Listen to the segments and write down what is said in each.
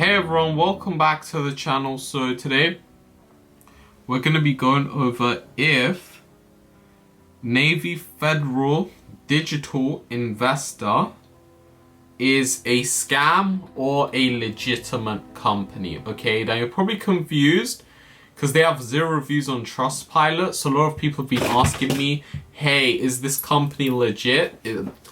Hey everyone, welcome back to the channel. So today we're going to be going over if Navy Federal Digital Investor is a scam or a legitimate company. Okay, now you're probably confused because they have 0 reviews on Trustpilot. So a lot of people have been asking me, hey, is this company legit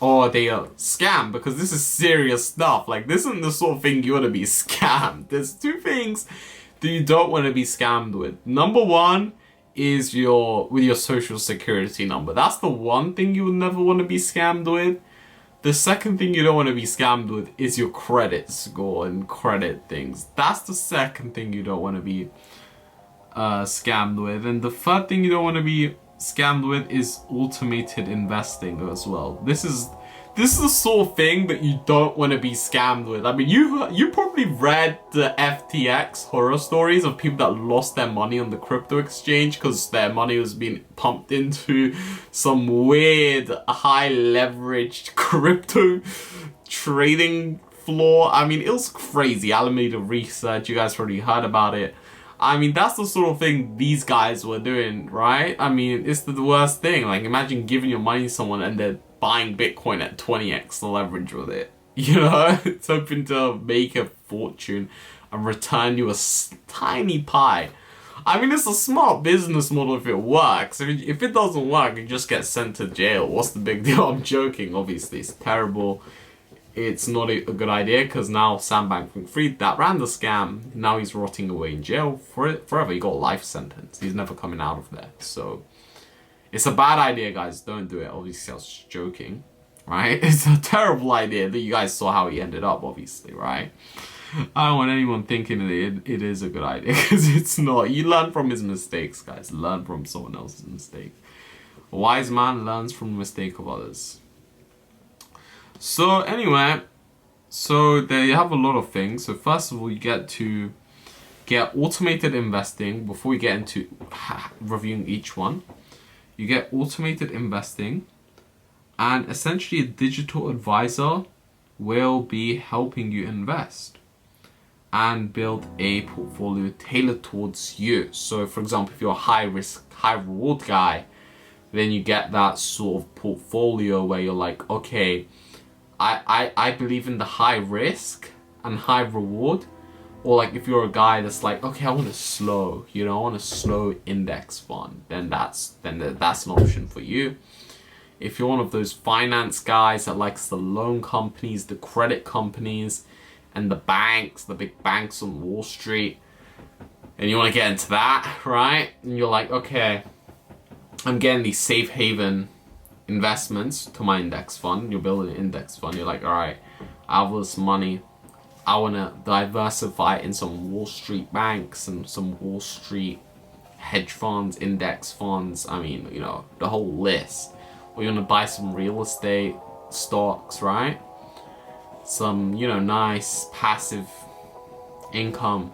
or are they a scam? Because this is serious stuff. Like, this isn't the sort of thing you want to be scammed. There's 2 things that you don't want to be scammed with. Number 1 is with your social security number. That's the one thing you would never want to be scammed with. The second thing you don't want to be scammed with is your credit score and credit things. That's the second thing you don't want to be scammed with. And the third thing you don't want to be scammed with is automated investing as well. This is the sort of thing that you don't want to be scammed with. I mean, you probably read the FTX horror stories of people that lost their money on the crypto exchange because their money was being pumped into some weird high leveraged crypto trading floor. I mean, it was crazy. Alameda research, you guys probably heard about it. I mean, that's the sort of thing these guys were doing, right? I mean, it's the worst thing. Like, imagine giving your money to someone and they're buying Bitcoin at 20x the leverage with it. You know? It's hoping to make a fortune and return you a tiny pie. I mean, it's a smart business model if it works. If it doesn't work, you just get sent to jail. What's the big deal? I'm joking, obviously. It's terrible. It's not a good idea because now Sam Bankman-Fried, that ran the scam, now he's rotting away in jail forever. He got a life sentence. He's never coming out of there. So it's a bad idea, guys. Don't do it. Obviously, I was just joking, right? It's a terrible idea that you guys saw how he ended up, obviously, right? I don't want anyone thinking it is a good idea because it's not. You learn from his mistakes, guys. Learn from someone else's mistake. A wise man learns from the mistake of others. So anyway, they have a lot of things. So first of all, you get to get automated investing. Before we get into reviewing each one, you get automated investing, and essentially a digital advisor will be helping you invest and build a portfolio tailored towards you. So for example, if you're a high risk, high reward guy, then you get that sort of portfolio where you're like, okay, I believe in the high risk and high reward. Or like if you're a guy that's like, okay, I want a slow, I want a slow index fund, then that's an option for you. If you're one of those finance guys that likes the loan companies, the credit companies, and the banks, the big banks on Wall Street, and you want to get into that, right? And you're like, okay, I'm getting these safe haven investments to my index fund. You're building an index fund. You're like, all right, I have all this money. I want to diversify in some Wall Street banks and some Wall Street hedge funds, index funds. I mean, the whole list. Or you want to buy some real estate stocks, right? Some, nice passive income.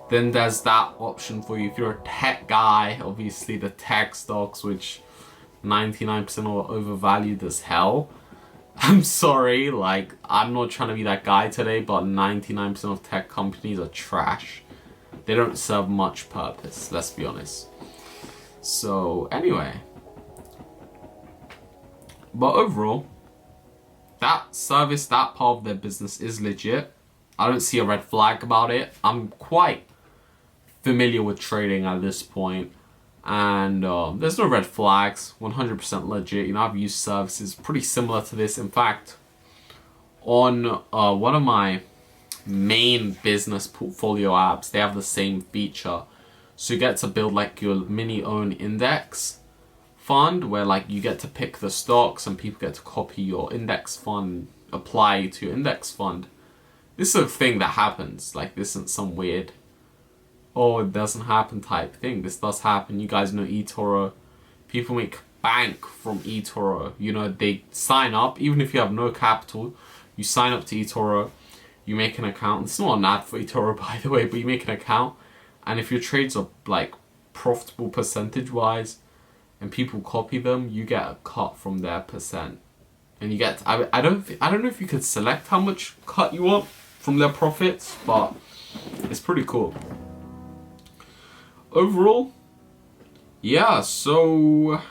Then there's that option for you. If you're a tech guy, obviously the tech stocks, which 99% are overvalued as hell. I'm sorry, like, I'm not trying to be that guy today, but 99% of tech companies are trash. They don't serve much purpose, let's be honest. So, anyway. But overall, that service, that part of their business is legit. I don't see a red flag about it. I'm quite familiar with trading at this point. And there's no red flags, 100% legit. I've used services pretty similar to this. In fact, on one of my main business portfolio apps, they have the same feature. So you get to build like your mini own index fund where like you get to pick the stocks and people get to copy your index fund, apply to your index fund. This is a thing that happens. Like, this isn't some weird, oh, it doesn't happen type thing. This does happen. You guys know eToro. People make bank from eToro. They sign up, even if you have no capital, you sign up to eToro, you make an account. It's not an ad for eToro, by the way, but you make an account, and if your trades are like profitable percentage-wise, and people copy them, you get a cut from their percent. And you get, I don't know if you could select how much cut you want. from their profits, but it's pretty cool. Overall, yeah, so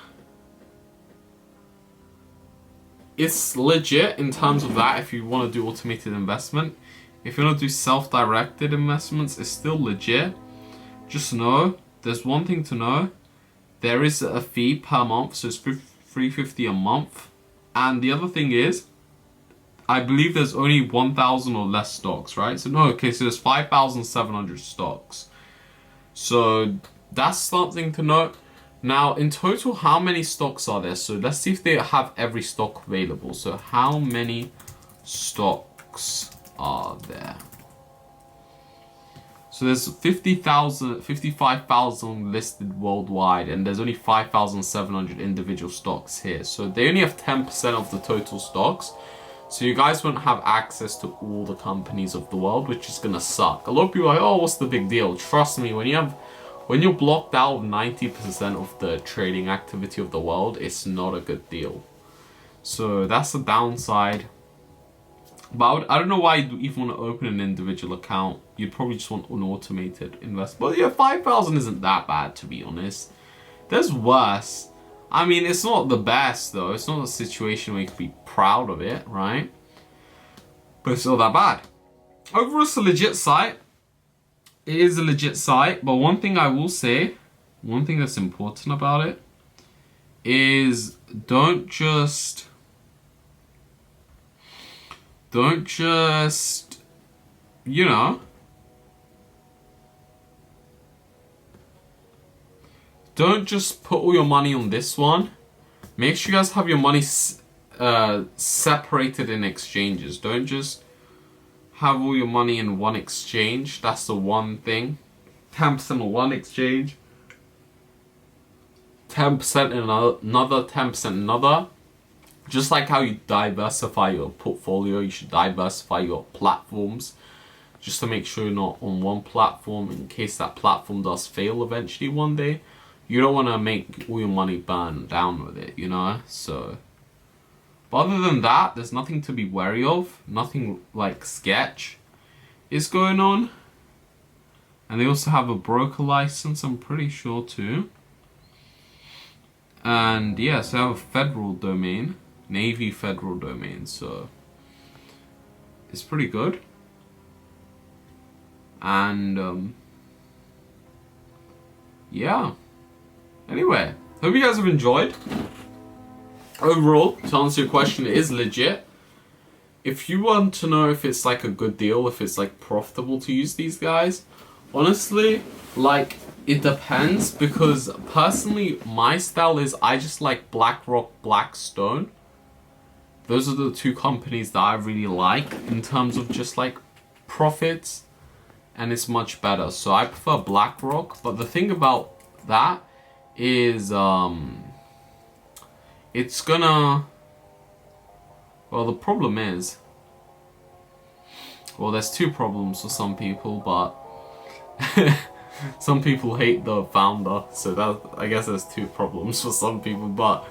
it's legit in terms of that if you want to do automated investment. If you want to do self-directed investments, it's still legit. Just know, there's one thing to know. There is a fee per month, so it's $350 a month. And the other thing is, I believe there's only 1,000 or less stocks, right? So no, okay, so there's 5,700 stocks. So that's something to note. Now, in total, how many stocks are there? So let's see if they have every stock available. So how many stocks are there? So there's 55,000 listed worldwide, and there's only 5,700 individual stocks here. So they only have 10% of the total stocks. So you guys won't have access to all the companies of the world, which is gonna suck. A lot of people are like, oh, what's the big deal? Trust me, when you're blocked out of 90% of the trading activity of the world, it's not a good deal. So that's the downside. But I don't know why you'd even want to open an individual account. You'd probably just want an automated investment. But yeah, 5,000 isn't that bad, to be honest. There's worse. I mean, it's not the best, though. It's not a situation where you can be proud of it, right? But it's not that bad. Overall, it's a legit site. It is a legit site. But one thing I will say, one thing that's important about it, is don't just, you know, don't just put all your money on this one. Make sure you guys have your money separated in exchanges. Don't just have all your money in one exchange. That's the one thing. 10% on one exchange, 10% in another, 10% another. Just like how you diversify your portfolio, you should diversify your platforms. Just to make sure you're not on one platform in case that platform does fail eventually one day. You don't want to make all your money burn down with it, you know? So, but other than that, there's nothing to be wary of. Nothing like sketch is going on. And they also have a broker license, I'm pretty sure too. And yeah, so they have a federal domain. Navy federal domain, so it's pretty good. And yeah, anyway, hope you guys have enjoyed. Overall, to answer your question, it is legit. If you want to know if it's like a good deal, if it's like profitable to use these guys, honestly, like, it depends, because personally my style is I just like BlackRock, Blackstone. Those are the two companies that I really like in terms of just like profits, and it's much better. So I prefer BlackRock, but the thing about that is it's gonna, well, the problem is, well, there's two problems for some people, but some people hate the founder, so that, I guess there's two problems for some people. But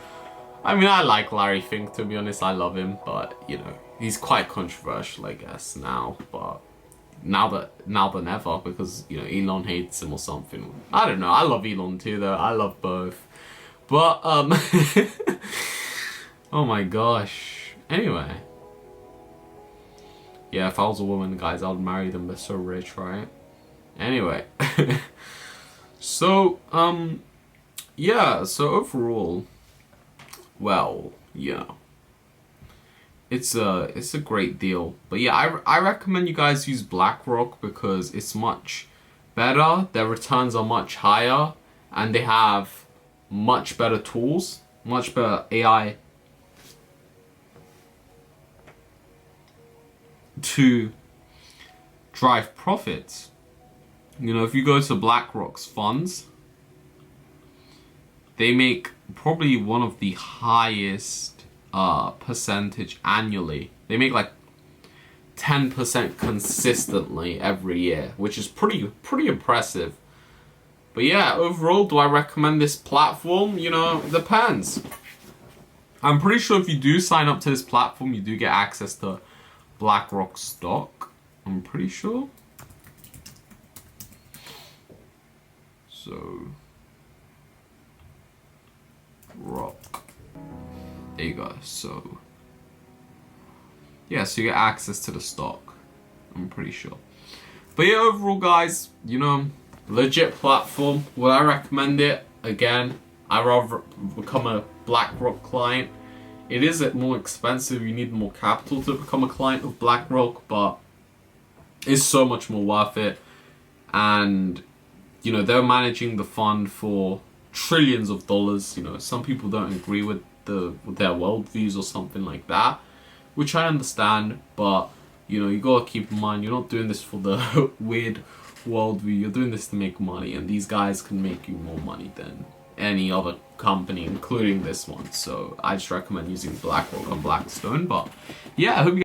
I mean, I like Larry Fink, to be honest. I love him, but you know, he's quite controversial, I guess, now. But now than ever, because you know, Elon hates him or something. I don't know. I love Elon too, though. I love both. But oh my gosh. Anyway, yeah, if I was a woman, guys, I'd marry them. They're so rich, right? Anyway, so yeah. So overall, well, you know, it's a great deal. But yeah, I recommend you guys use BlackRock because it's much better. Their returns are much higher, and they have much better tools, much better AI to drive profits. You know, if you go to BlackRock's funds, they make probably one of the highest percentage annually. They make like 10% consistently every year, which is pretty impressive. But yeah, overall, do I recommend this platform? You know, depends. I'm pretty sure if you do sign up to this platform, you do get access to BlackRock stock. I'm pretty sure. So, rock. There you go. So, yeah, so you get access to the stock. I'm pretty sure. But yeah, overall, guys, you know, legit platform. Would I recommend it? Again, I'd rather become a BlackRock client. It is more expensive. You need more capital to become a client of BlackRock, but it's so much more worth it. And, you know, they're managing the fund for trillions of dollars. You know, some people don't agree with their worldviews or something like that, which I understand, but you know, you gotta keep in mind you're not doing this for the weird worldview. You're doing this to make money, and these guys can make you more money than any other company, including this one. So I just recommend using BlackRock and Blackstone. But yeah, I hope you